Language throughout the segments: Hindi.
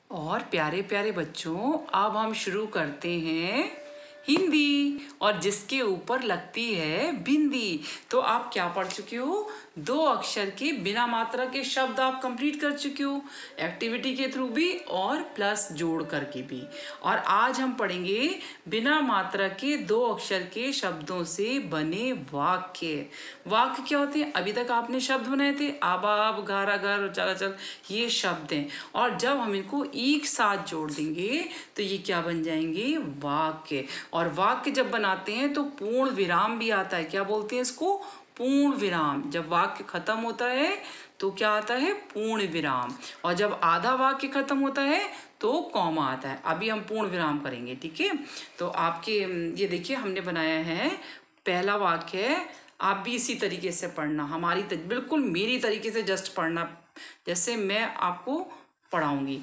और प्यारे प्यारे बच्चों, अब हम शुरू करते हैं हिंदी, और जिसके ऊपर लगती है बिंदी। तो आप क्या पढ़ चुके हो? 2 अक्षर के बिना मात्रा के शब्द आप कंप्लीट कर चुके हो, एक्टिविटी के थ्रू भी और प्लस जोड़ करके भी। और आज हम पढ़ेंगे बिना मात्रा के 2 अक्षर के शब्दों से बने वाक्य। वाक्य क्या होते हैं? अभी तक आपने शब्द बनाए थे, आबा अब, घारा घर, चला चल, ये शब्द हैं। और जब हम इनको एक साथ जोड़ देंगे तो ये क्या बन जाएंगे? वाक्य। और वाक्य जब बनाते हैं तो पूर्ण विराम भी आता है। क्या बोलते हैं इसको? पूर्ण विराम। जब वाक्य खत्म होता है तो क्या आता है? पूर्ण विराम। और जब आधा वाक्य खत्म होता है तो कॉमा आता है। अभी हम पूर्ण विराम करेंगे, ठीक है? तो आपके ये देखिए, हमने बनाया है पहला वाक्य है। आप भी इसी तरीके से पढ़ना, बिल्कुल मेरी तरीके से जस्ट पढ़ना, जैसे मैं आपको पढ़ाऊंगी।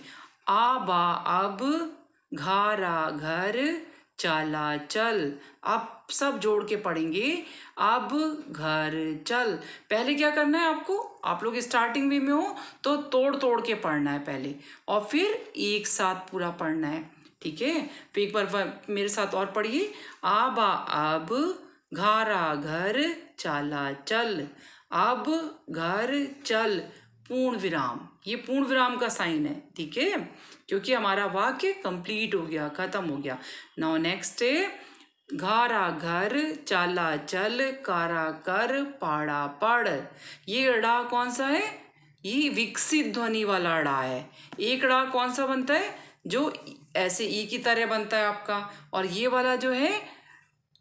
आबा अब, घारा घर, चला चल। आप सब जोड़ के पढ़ेंगे। अब घर चल। पहले क्या करना है आपको? आप लोग स्टार्टिंग में हो तो तोड़ तोड़ के पढ़ना है पहले, और फिर एक साथ पूरा पढ़ना है, ठीक है? फिर एक बार मेरे साथ और पढ़िए। आबा अब, घारा घर, चला चल। अब घर चल, पूर्ण विराम। ये पूर्ण विराम का साइन है, ठीक है? क्योंकि हमारा वाक्य कंप्लीट हो गया, खत्म हो गया। नाउ नेक्स्ट है घारा घर, चाला चल, कारा कर, पाड़ा पढ़। ये अड़ा कौन सा है? ये विकसित ध्वनि वाला अड़ा है। एक अड़ा कौन सा बनता है? जो ऐसे ई की तरह बनता है आपका। और ये वाला जो है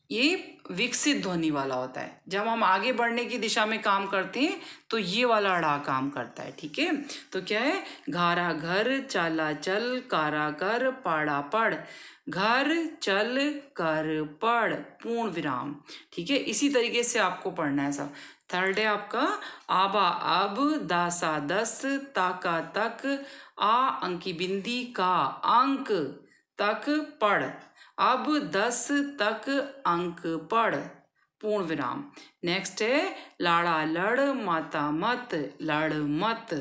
ये विकसित ध्वनि वाला होता है। जब हम आगे बढ़ने की दिशा में काम करते हैं तो ये वाला अड़ा काम करता है, ठीक है? तो क्या है? घारा घर, चाला चल, कारा कर, पाड़ा पढ़। घर चल कर पढ़, पूर्ण विराम, ठीक है? इसी तरीके से आपको पढ़ना है सब। थर्ड है आपका आबा अब, दासा दस, ताका तक, आ अंकी बिंदी का, अंक तक पढ़। अब 10 तक अंक पढ़, पूर्ण विराम। नेक्स्ट है लाड़ा लड़, माता मत, लड़ मत।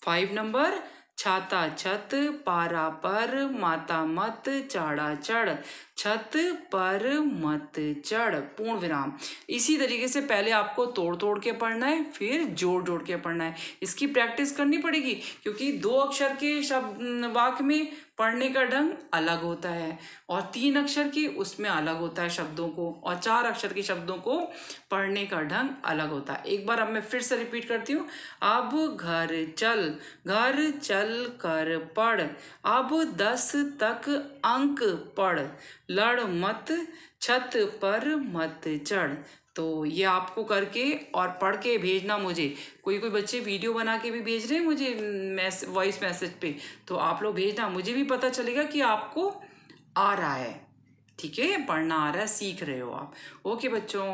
5 नंबर छाता छत, पारा पर, माता मत, चाड़ा चढ़। छत पर मत चढ़, पूर्ण विराम। इसी तरीके से पहले आपको तोड़ तोड़ के पढ़ना है, फिर जोड़ जोड़ के पढ़ना है। इसकी प्रैक्टिस करनी पड़ेगी, क्योंकि 2 अक्षर के शब्द वाक्य में पढ़ने का ढंग अलग होता है, और 3 अक्षर की उसमें अलग होता है शब्दों को, और 4 अक्षर के शब्दों को पढ़ने का ढंग अलग होता है। एक बार अब मैं फिर से रिपीट करती हूँ। अब घर चल कर पढ़। अब 10 तक अंक पढ़। लड़ मत, छत पर मत चढ़। तो ये आपको करके और पढ़ के भेजना मुझे। कोई बच्चे वीडियो बना के भी भेज रहे हैं मुझे वॉइस मैसेज पे, तो आप लोग भेजना, मुझे भी पता चलेगा कि आपको आ रहा है, ठीक है? पढ़ना आ रहा है, सीख रहे हो आप। ओके बच्चों।